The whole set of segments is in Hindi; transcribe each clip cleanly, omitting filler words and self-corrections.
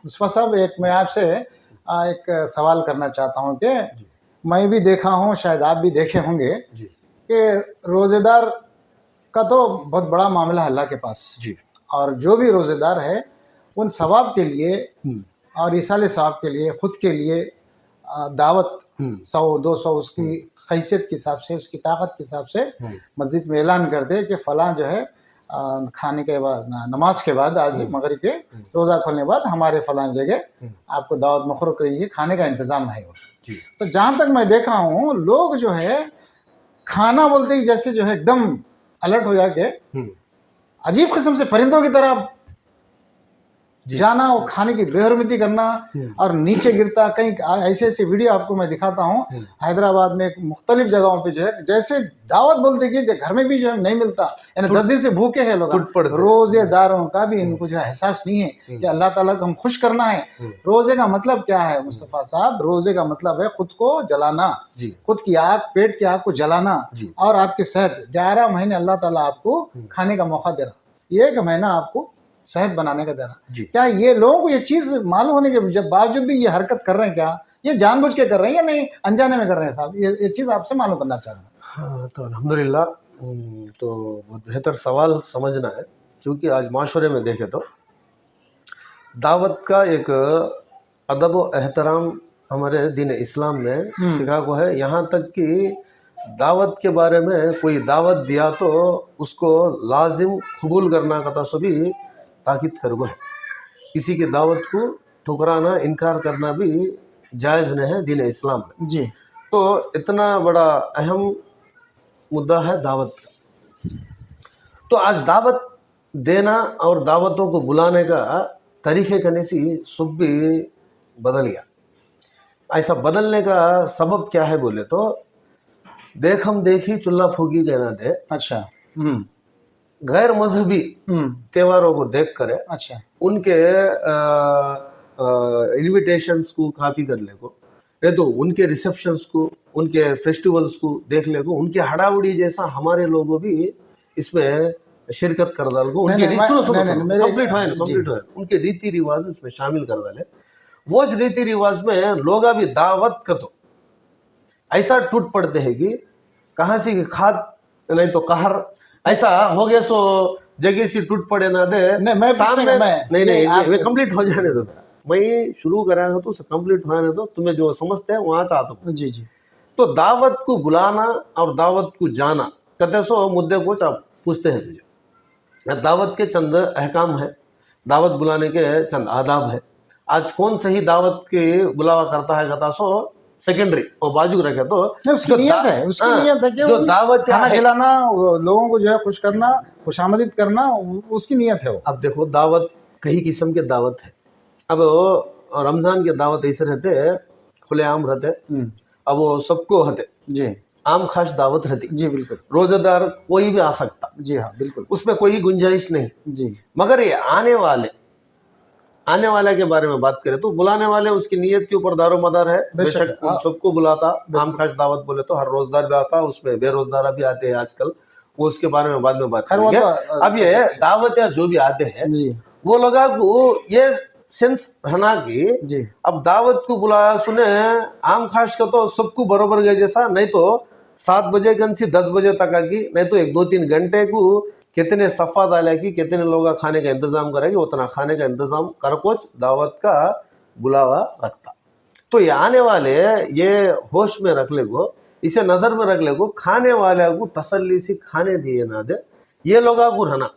मुस्तफा साहब, एक मैं आपसे एक सवाल करना चाहता हूँ कि मैं भी देखा हूँ, शायद आप भी देखे होंगे जी कि रोज़ेदार का तो बहुत बड़ा मामला है अल्लाह के पास। जी और जो भी रोज़ेदार है उन सवाब के लिए और इसाले सवाब के लिए, खुद के लिए दावत 100-200 उसकी हैसियत के हिसाब से, उसकी ताकत के हिसाब से मस्जिद में ऐलान कर दे कि फ़लाँ जो है खाने के बाद, नमाज के बाद, आज मगरिब के रोज़ा खोलने के बाद हमारे फ़लाँ जगह आपको दावत मुखर्रर करेगी, खाने का इंतज़ाम है। तो जहाँ तक मैं देखा हूँ, लोग जो है खाना बोलते ही जैसे जो है एकदम अलर्ट हो जाके अजीब किस्म से परिंदों की तरह जाना और खाने की बेहरमती करना और नीचे गिरता। कहीं ऐसे ऐसे वीडियो आपको मैं दिखाता हूँ, हैदराबाद में मुख्तलिफ जगहों पे जो है जैसे दावत बोलते कि घर में भी जो है नहीं मिलता, यानी 10 दिन से भूखे हैं लोग। रोजेदारों का भी इनको जो है एहसास नहीं है कि अल्लाह ताला को हम खुश करना है। रोजे का मतलब क्या है मुस्तफा साहब? रोजे का मतलब है खुद को जलाना, खुद की आग, पेट की आग को जलाना, और आपकी सेहत। 11 महीने अल्लाह ताला आपको खाने का मौका दे रहा, 1 महीना आपको सेहत बनाने का देना। क्या ये लोगों को ये चीज़ मालूम होने के जब बावजूद भी ये हरकत कर रहे हैं, क्या ये जानबूझ के कर रहे हैं या नहीं अनजाने में कर रहे हैं साहब? ये चीज़ आपसे मालूम करना चाह रहा हूँ। हाँ, तो अल्हम्दुलिल्लाह, तो बहुत बेहतर सवाल समझना है, क्योंकि आज माशरे में देखें तो दावत का एक अदब व एहतराम हमारे दीन इस्लाम में सिखा को है। यहाँ तक कि दावत के बारे में कोई दावत दिया तो उसको लाजिम कबूल करना का तो भी ताकीद करगो है। किसी की दावत को ठुकराना, इनकार करना भी जायज़ नहीं है दीन इस्लाम में जी। तो इतना बड़ा अहम मुद्दा है दावत का। तो आज दावत देना और दावतों को बुलाने का तरीक़े करने से सब भी बदल गया। ऐसा बदलने का सबब क्या है बोले तो देखम देखी चुल्ला फूकी कहना दे। अच्छा। गैर मजहबी त्योहारों को देख कर अच्छा। उनके इन्विटेशंस को कॉपी कर ले को, ये तो उनके रिसेप्शंस को, उनके फेस्टिवल्स को देख ले को, उनके हड़ाउड़ी जैसा हमारे लोगों भी इसमें शिरकत कर डाल को, उनके कंप्लीट है उनके रीति रिवाज इसमें शामिल कर डाले। वो रीति रिवाज में लोग अभी दावत कर तो ऐसा टूट पड़ते हैं कि कहाँ से खाद नहीं तो कहर ऐसा हो गया। सो जगह से टूट पड़े ना दे सामने नहीं कंप्लीट हो जाने दो। मैं शुरू करा तो कंप्लीट होने दो, तुम्हें जो समझते हैं वहां चाहता हूँ। जी जी। तो दावत को बुलाना और दावत को जाना कहते सो मुद्दे को आप पूछते हैं मुझे। दावत के चंद अहकाम है, दावत बुलाने के चंद आदाब है। आज कौन सही दावत के बुलावा करता है कहता सो सेकेंडरी और बाजू रखे तो उसकी नियत है, उसकी नियत है कि जो दावत खाना खिलाना, लोगों को जो है खुश करना, खुशामदीद करना, उसकी नियत है वो। अब देखो दावत कई किस्म के दावत है। अब रमजान के दावत ऐसे रहते खुलेआम रहते, अब वो सबको रहते जी, आम खास दावत रहती जी बिल्कुल। रोजेदार कोई भी आ सकता, जी हाँ बिल्कुल, उसमें कोई गुंजाइश नहीं जी। मगर ये आने वाले के बारे में बात करें तो बुलाने वाले उसकी नीयत के ऊपर दारोमदार है। बेशक उन सबको बुलाता, आम खास दावत बोले तो हर रोजदार भी आता, उसमें बेरोजगार भी आते हैं आजकल, वो उसके बारे में बाद में बात करेंगे। अब ये दावत या जो भी आते हैं वो लोग को ये सेंस रहना कि अब दावत को बुलाया सुने आम खास का तो सबको बरोबर गए जैसा, नहीं तो 7 बजे गन से 10 बजे तक आकी, नहीं तो 1-2-3 घंटे को कितने सफ़ा डाले कि कितने लोग खाने का इंतजाम करेंगे, उतना खाने का इंतजाम कर कुछ दावत का बुलावा रखता। तो ये आने वाले ये होश में रख ले गो, इसे नजर में रख ले गो, खाने वाले को तसल्ली से खाने दिए ना दे, ये लोग को रहना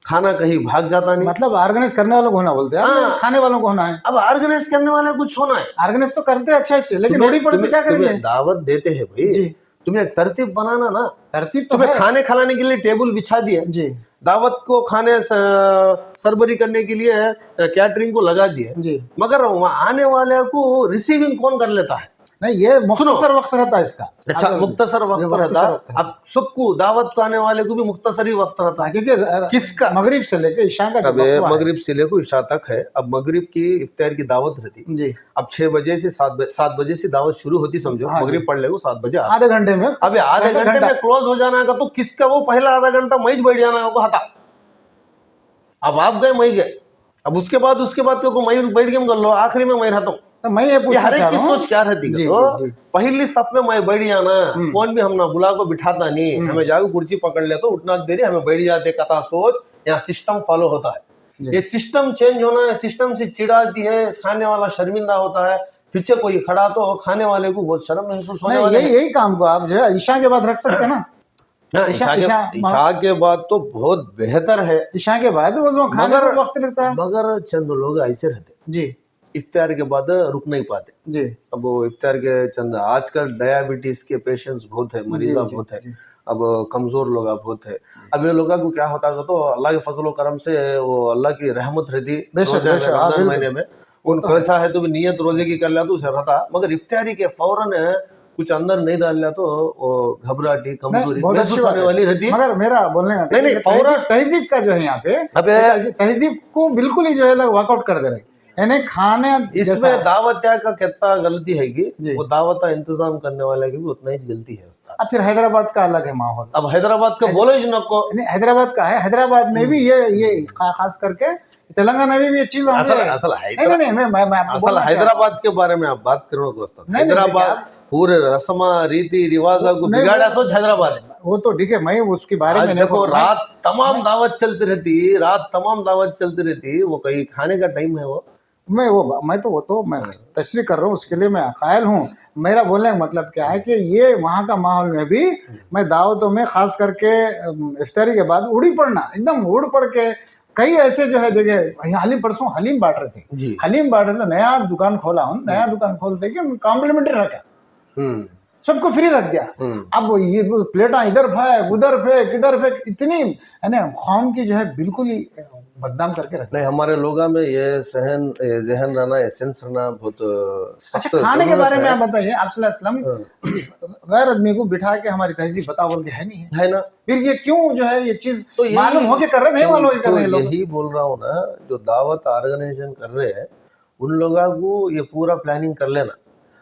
खाना कहीं भाग जाता नहीं। मतलब ऑर्गेनाइज करने वालों को होना बोलते हैं, खाने वालों को होना है। अब ऑर्गेनाइज करने वाले कुछ होना है, ऑर्गेनाइज तो करते हैं अच्छे, लेकिन लोड़ी पड़ती क्या करेंगे? दावत देते हैं भाई, तुम्हें एक तरतीब बनाना ना। तरतीब तो तुम्हें खाने खिलाने के लिए टेबल बिछा दिए जी, दावत को खाने सरबरी करने के लिए कैटरिंग को लगा दिए जी, मगर वहाँ आने वाले को रिसीविंग कौन कर लेता है? नहीं, ये मुख्तसर वक्त रहता है इसका। अच्छा, मुख्तसर वक्त रहता है। अब सबको दावत को आने वाले को भी मुख्तसर ही वक्त रहता है, क्योंकि किसका मगरिब से लेकर ईशा का, मगरिब से लेकर ईशा तक है। अब मगरिब की इफ्तार की दावत रहती जी, अब 6 बजे से 7 बजे से दावत शुरू होती, समझो मगरिब पढ़ ले 7 बजे, आधे घंटे में, अब आधे घंटे में क्लोज हो जाना का, तो किसका वो पहला आधा घंटा मैच बैठ जाना को हटा। अब आप गए मैं गए, अब उसके बाद तो मैं बैठ गेम कर लो, आखिरी में मैं रहता हूँ। तो मैं ये ये पूछना हर एक चाह की रहा हूँ सोच क्या रहती जी, है, तो जी, जी। पहली सफ में मैं बैठ जाना, कौन भी हम ना बुला को बिठाता नहीं, हमें जाके कुर्सी पकड़ ले तो उठना देरी, हमें बैठ जाते, कथा सोच, यहाँ सिस्टम फॉलो होता है। जी। ये सिस्टम चेंज होना है, सिस्टम से चिढ़ाती है, खाने वाला शर्मिंदा होता है, पीछे कोई खड़ा तो खाने वाले को बहुत शर्म महसूस होने नहीं, वाले है। यही काम को आप जो है ईशा के बाद रख सकते हैं ना। हाँ, ईशा के बाद तो बहुत बेहतर है, ईशा के बाद वो जो खाने मगर को वक्त लगता है मगर चंद लोग ऐसे रहते, जी इफ्तार के बाद रुक नहीं पाते। जी अब वो इफ्तार के चंद, आजकल डायबिटीज के पेशेंट्स बहुत है, जी मरीजा जी बहुत है, जी। अब कमजोर लोग बहुत है। अब ये लोगों को क्या होता है, तो अल्लाह के फजल करम से वो अल्लाह की रहमत रहती बेशक, रोजे में, बेशक, हाँ, रमजान बिल्कुल। महीने में वो उनको तो है। ऐसा है तो भी नियत रोजे की कर लिया तो उसे रहता, मगर इफ्तारी के फौरन कुछ अंदर नहीं डाल लिया तो वो घबराहटी, नहीं, कमजोरी बहुत अच्छी महसूस बात होने है। वाली रहती है। मगर मेरा बोलने का नहीं, नहीं, फौरन तहजीब का जो है यहाँ पे, अबे तहजीब को बिल्कुल ही जो है लोग वर्कआउट कर दे रहे हैं, यानी खाने जैसा इसमें दावत का कितना गलती है कि जी। वो दावत का इंतजाम करने वाले की भी उतना ही गलती है उसका। अब फिर हैदराबाद का अलग है माहौल। अब हैदराबाद का बोलो ही नको, नहीं, हैदराबाद का है, हैदराबाद में भी ये खास करके तेलंगाना में भी ये चीज असल असल हैदराबाद के बारे में आप बात करो दोस्तों। हैदराबाद पूरे रस्मा रीति रिवाजा को बिगाड़ा सोच हैदराबाद है। वो तो ठीक है, मैं उसके बारे में देखो रात तमाम दावत चलती रहती, वो कहीं खाने का टाइम है वो मैं तशरीह कर रहा हूँ, उसके लिए मैं कायल हूँ। मेरा बोलने का मतलब क्या है कि ये वहाँ का माहौल में भी मैं दावतों में खास करके इफ्तारी के बाद उड़ी पड़ना, एकदम उड़ पड़ के कई ऐसे जो है जगह, परसों हलीम बांट रहे थे, हलीम बांट रहे थे, नया दुकान खोला हूँ, नया दुकान खोलते कि कॉम्प्लीमेंट्री रखा, सबको फ्री रख दिया। अब ये प्लेटा इधर फेंक उधर फेंक इधर फेंक, इतनी है ना कौम की जो है बिल्कुल ही बदनाम करके रख। नहीं, हमारे लोगों में ये जहन रहना, एसेंस रहना बहुत अच्छा, खाने के बारे में आप बताइए, आप सल्लल्लाहु अलैहि वसल्लम गैर आदमी को बिठा के हमारी तहजीब बताओ बोल के है नहीं है ना, फिर ये क्यों जो है ये चीज तो मालूम हो के कर रहे, नहीं मालूम कर रहे हैं लोग। यही बोल रहा हूँ ना, जो दावत ऑर्गेनाइजेशन कर रहे हैं उन लोगों को ये पूरा प्लानिंग कर लेना।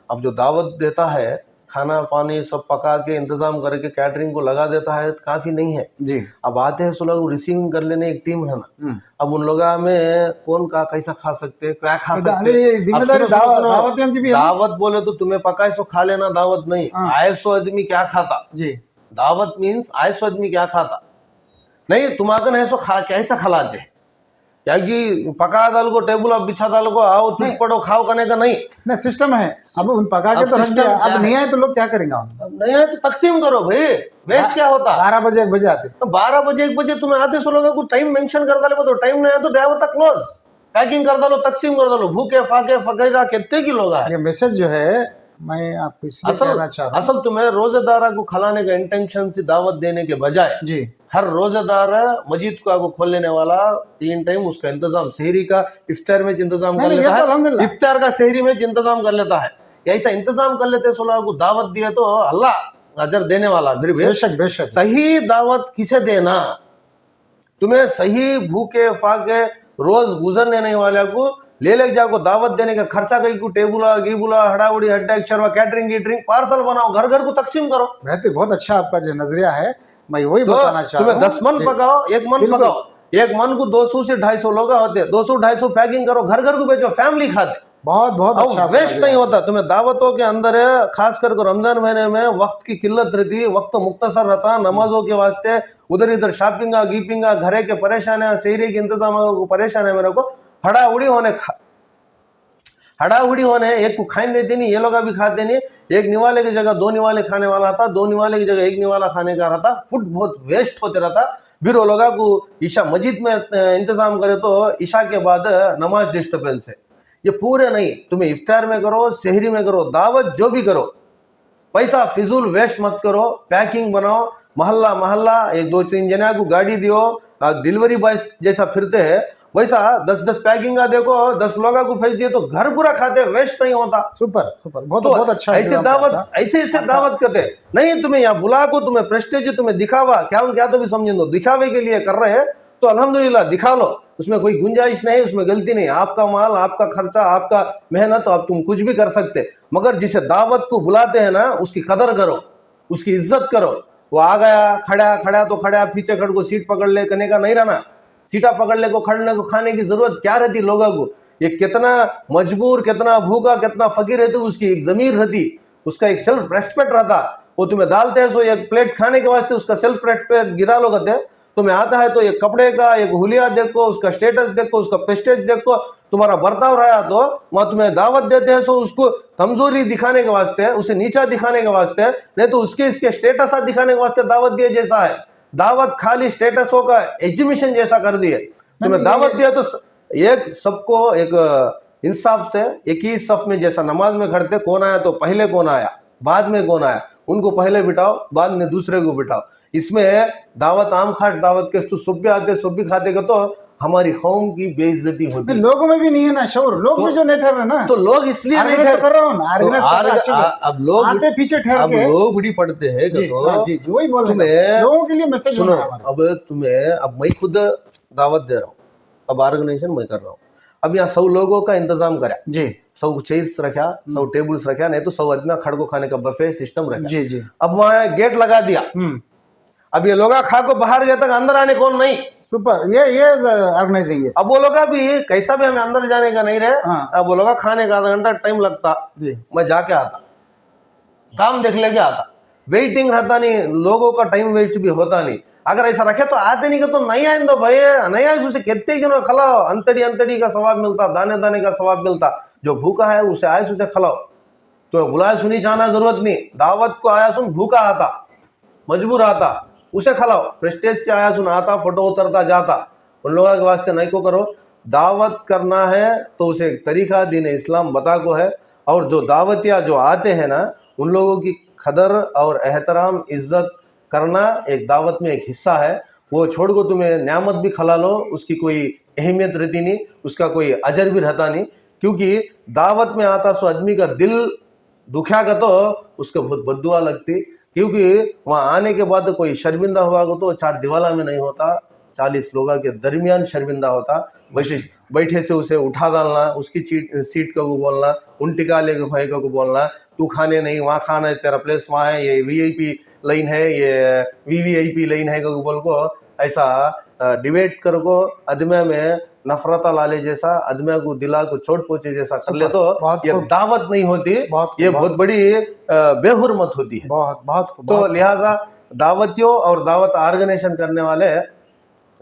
अब जो दावत देता है, खाना पानी सब पका के इंतजाम करके कैटरिंग को लगा देता है, काफी नहीं है जी। अब आते हैं सो लोग रिसीविंग कर लेने, एक टीम है ना। अब उन लोगों में कौन का कैसा खा सकते, क्या खा सकते, दावत बोले तो तुम्हें पकाए सो खा लेना, दावत नहीं। आए सो आदमी क्या खाता जी, दावत मीन्स आए सो आदमी क्या खाता नहीं, तुम्हारा है सो खा कैसा खिलाते हैं, क्या कि पका दाल को टेबल अब बिछा दाल को आओ टूट पड़ो खाओ करने का नहीं सिस्टम है। अब उन पका के तो रख दिया, अब नहीं आए तो लोग क्या करेंगे, अब नहीं आए तो तकसीम करो भाई, वेस्ट क्या होता। 12 बजे 1 बजे आते, तो 12 बजे 1 बजे तुम्हें आते सो लोगों को टाइम मेंशन कर डालो, तो टाइम नहीं आया तो ड्राइवर तक क्लोज पैकिंग कर डालो, तकसीम कर डालो, भूखे फाके फकीरा कितने की लोग है। ये मैसेज जो है मैं आपको इसलिए कहना चाह रहा हूं, असल तुम्हें रोजेदारा को खिलाने का इंटेंशन से दावत देने के बजाय जी, हर रोजेदार मस्जिद को आगो खोलने वाला 3 टाइम उसका इंतजाम, शहरी का इफ्तार में इंतजाम कर लेता है, इफ्तार का शहरी में इंतजाम कर लेता है, ऐसा इंतजाम कर लेते सोलह को दावत दिया तो अल्लाह अजर देने वाला। फिर भी बेशक बेशक सही दावत किसे देना, तुम्हें सही भूखे फाके रोज गुजरने नहीं वाले को ले जाको दावत देने का खर्चा कहीं को टेबुला गिबुला हड़ाउड़ी हड्डा शर्मा कैटरिंग गिटरिंग पार्सल बनाओ, घर घर को तकसीम करो। बेहतर, बहुत अच्छा आपका जो नजरिया है, मैं वही बताना चाह रहा हूं। तुम्हें 10 मन पकाओ, 1 मन पकाओ, 1 मन को 200 से 250 लोग होते हैं, 200-250 पैकिंग करो, घर घर को बेचो, फैमिली खाते, बहुत अच्छा वेस्ट नहीं होता। तुम्हें दावतों के अंदर है, खास करके रमजान महीने में वक्त की किल्लत रहती है, वक्त मुख्तसर रहता, नमाजों के वास्ते उधर इधर शॉपिंगा गीपिंगा घरे के परेशान है, शहरी के इंतजाम को परेशान है, मेरे को हड़ाउड़ी होने एक को खाने देते नहीं, ये लोग भी खाते नहीं, एक निवाले की जगह 2 निवाले खाने वाला था, 2 निवाले की जगह 1 निवाला खाने का रहता, फूड बहुत वेस्ट होते रहता। फिर वो लोगों को ईशा मस्जिद में इंतजाम करे तो ईशा के बाद नमाज डिस्टर्बेंस है, ये पूरे नहीं। तुम्हें इफ्तार में करो, शहरी में करो, दावत जो भी करो, पैसा फिजूल वेस्ट मत करो, पैकिंग बनाओ, मोहल्ला मोहल्ला 1-2-3 जना को गाड़ी दियो, डिलीवरी बॉय जैसा फिरते हैं वैसा 10-10 पैकिंग का देखो, 10 लोगों को भेज दिए तो घर पूरा खाते, वेस्ट नहीं होता। सुपर बहुत अच्छा। ऐसे दावत करते नहीं, तुम्हें यहाँ बुला को, तुम्हें प्रेस्टेज, तुम्हें दिखावा क्या तो भी समझ दो, दिखावे के लिए कर रहे हैं तो अल्हम्दुलिल्लाह दिखा लो, उसमें कोई गुंजाइश नहीं, उसमें गलती नहीं, आपका माल आपका खर्चा आपका मेहनत, आप तुम कुछ भी कर सकते, मगर जिसे दावत को बुलाते हैं ना उसकी कदर करो, उसकी इज्जत करो। वो आ गया खड़ा तो खड़ा, पीछे खड़ को सीट पकड़ ले करने का नहीं रहना, सीटा पकड़ने को, खड़ने को, खाने की जरूरत क्या रहती लोगों को? ये कितना मजबूर, कितना भूखा, कितना फकीर रहती, उसकी एक जमीर रहती, उसका एक सेल्फ रेस्पेक्ट रहता। वो तुम्हें डालते हैं सो एक प्लेट खाने के वास्ते उसका सेल्फ रेस्पेक्ट गिरा लो कहते हैं। तुम्हें आता है तो एक कपड़े का एक हुलिया देखो, उसका स्टेटस देखो, उसका प्रेस्टेज देखो, तुम्हारा बर्ताव रहा तो वहां तुम्हें दावत देते हैं सो उसको कमजोरी दिखाने के वास्ते, उसे नीचा दिखाने के वास्ते, नहीं तो उसके इसके स्टेटस दिखाने के वास्ते दावत दिए जैसा है। दावत खाली स्टेटसों का एग्जीबिशन जैसा कर दिए। तुम्हें दावत दिया तो एक सबको एक इंसाफ से एक ही सफ में जैसा नमाज में खड़ते, कौन आया तो पहले कौन आया बाद में कौन आया, उनको पहले बिठाओ बाद में दूसरे को बिठाओ। इसमें दावत आम खास दावत के तो सब भी आते सब भी खाते का तो हमारी कौम की बेइज्जती होती है। लोगों में भी नहीं है ना शौर, लोग भी जो नहीं ठहर रहे ना, तो लोग इसलिए नहीं ऑर्गेनाइज ठहर कर रहा हूं ना, ऑर्गेनाइज कर रहा हूं, अब लोग आते पीछे ठहर अब के लोग बड़ी पढ़ते हैं जी, तो हाँ, जी वही बोल रहे तुम्हें हैं, लोगों के लिए मैसेज सुनो, होना है हमारा। अब तुम्हें अब मैं खुद दावत दे रहा हूँ, अब ऑर्गेनाइजेशन मैं कर रहा हूँ, अब यहाँ 100 लोगों का इंतजाम करा जी 100 चेयर्स रखा, 100 टेबल्स रखा, नहीं तो 100 आदमी खड़को खाने का बफे सिस्टम रखा। जी जी अब वहाँ गेट लगा दिया, अब ये लोग खा को बाहर गए तक अंदर आने कौन नहीं। सुपर, ये ऑर्गेनाइजिंग है। अब वो लोग भी कैसा भी हमें अंदर जाने का नहीं रहे। हाँ। अब वो लोग खाने का आधा घंटा टाइम लगता जी मैं जाके आता, काम देख लेके आता, वेटिंग रहता नहीं, लोगों का टाइम वेस्ट भी होता नहीं। अगर ऐसा रखे तो आते नहीं, तो नहीं आए तो भाई नहीं आए उसे कहते ही जो खिलाओ, अंतड़ी अंतड़ी का सवाब मिलता, दाने दाने का सवाब मिलता। जो भूखा है उसे आए उसे खिलाओ, तो बुलाए सुनी जाना जरूरत नहीं। दावत को आया सुन भूखा आता, मजबूर आता, उसे खिलाओ। प्रेस्टेज से आया सुन आता, फोटो उतरता जाता, उन लोगों के वास्ते नहीं को करो। दावत करना है तो उसे एक तरीका दीन इस्लाम बता को है। और जो दावतिया जो आते हैं ना, उन लोगों की कदर और एहतराम इज्जत करना एक दावत में एक हिस्सा है। वो छोड़ को तुम्हें नियामत भी खिला लो, उसकी कोई अहमियत रहती नहीं, उसका कोई अजर भी रहता नहीं। क्योंकि दावत में आता सो आदमी का दिल दुखा का तो उसको बहुत बद्दुआ लगती। क्योंकि वहां आने के बाद कोई शर्मिंदा हुआ को तो 4 दीवाला में नहीं होता, 40 लोगों के दरमियान शर्मिंदा होता। बैठे से उसे उठा डालना, उसकी सीट को बोलना, उन टिका लेके खोए को बोलना, तू खाने नहीं, वहाँ खाना है, तेरा प्लेस वहाँ है, ये वीआईपी लाइन है, ये वीवीआईपी लाइन है को बोल को ऐसा डिबेट कर को अदमे में नफरत लाले जैसा, अदमे को दिला को चोट पहुंचे जैसा कर ले तो ये दावत नहीं होती, ये बहुत बड़ी बेहुरमत होती है। बहुत तो लिहाजा दावतियों और दावत ऑर्गेनाइजेशन करने वाले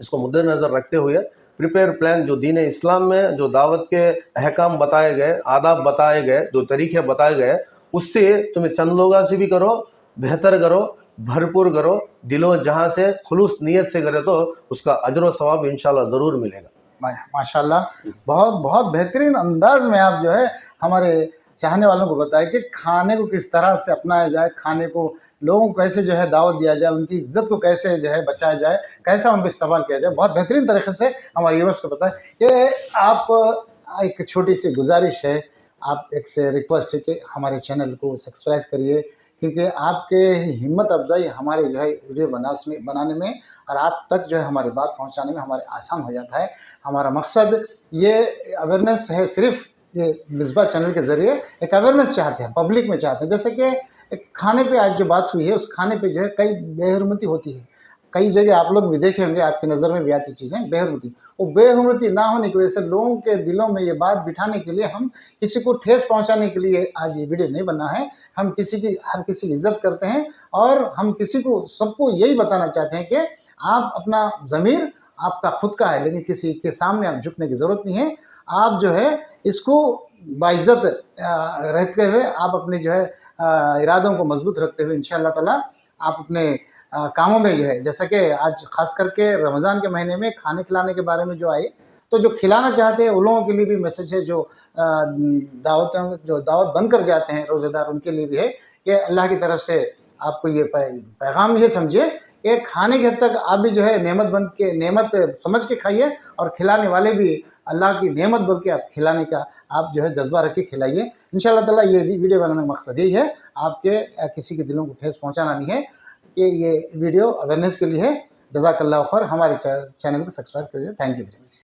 इसको मुद्देनजर रखते हुए प्रिपेयर प्लान जो दीन इस्लाम में जो दावत के अहकाम बताए गए, आदाब बताए गए, जो तरीके बताए गए, उससे तुम्हें चंद लोगों से भी करो, बेहतर करो, भरपूर करो, दिलों जहां से खुलूस नियत से करे तो उसका अजर व सवाब इंशाल्लाह ज़रूर मिलेगा। माशाल्लाह, बहुत बहुत बेहतरीन अंदाज में आप जो है हमारे चाहने वालों को बताएं कि खाने को किस तरह से अपनाया जाए, खाने को लोगों को कैसे जो है दावत दिया जाए, उनकी इज्जत को कैसे जो है बचाया जाए, कैसा उनको इस्तेमाल किया जाए। बहुत बेहतरीन तरीके से हमारे व्यूअर्स को बताएं कि आप, एक छोटी सी गुजारिश है, आप एक से रिक्वेस्ट है कि हमारे चैनल को सब्सक्राइब करिए, क्योंकि आपके हिम्मत अफजाई हमारे जो है वीडियो बनाने में और आप तक जो है हमारी बात पहुंचाने में हमारे आसान हो जाता है। हमारा मकसद ये अवेयरनेस है, सिर्फ ये मिसबा चैनल के ज़रिए एक अवेयरनेस चाहते हैं, पब्लिक में चाहते हैं। जैसे कि एक खाने पे आज जो बात हुई है, उस खाने पे जो है कई बेहरमती होती है, कई जगह आप लोग भी देखे होंगे, आपकी नज़र में भी आती चीज़ें बेहरमती। वो बेहरमती ना होने की वजह से लोगों के दिलों में ये बात बिठाने के लिए, हम किसी को ठेस पहुंचाने के लिए आज ये वीडियो नहीं बना है। हम हर किसी की इज्जत करते हैं और हम किसी को, सबको यही बताना चाहते हैं कि आप अपना ज़मीर आपका खुद का है, लेकिन किसी के सामने आप झुकने की ज़रूरत नहीं है। आप जो है इसको बाइज्जत रहते हुए, आप अपने जो है इरादों को मजबूत रखते हुए इंशाअल्लाह ताला आप अपने कामों में जो है, जैसा कि आज खास करके रमज़ान के महीने में खाने खिलाने के बारे में जो आए, तो जो खिलाना चाहते हैं उन लोगों के लिए भी मैसेज है, जो दावत बनकर जाते हैं रोज़ेदार, उनके लिए भी है कि अल्लाह की तरफ से आपको ये पैगाम ये समझिए कि खाने के हद तक आप भी जो है नेमत बन के, नेमत समझ के खाइए, और खिलाने वाले भी अल्लाह की नेमत बोल के आप खिलाने का आप जो है जज्बा रख के खिलाइए। इंशाअल्लाह ताला ये वीडियो बनाने का मकसद यही है, आपके किसी के दिलों को ठेस पहुंचाना नहीं है, कि ये वीडियो अवेयरनेस के लिए है। जज़ाकल्लाह खैर। हमारे चैनल को सब्सक्राइब करिए। Thank you very much.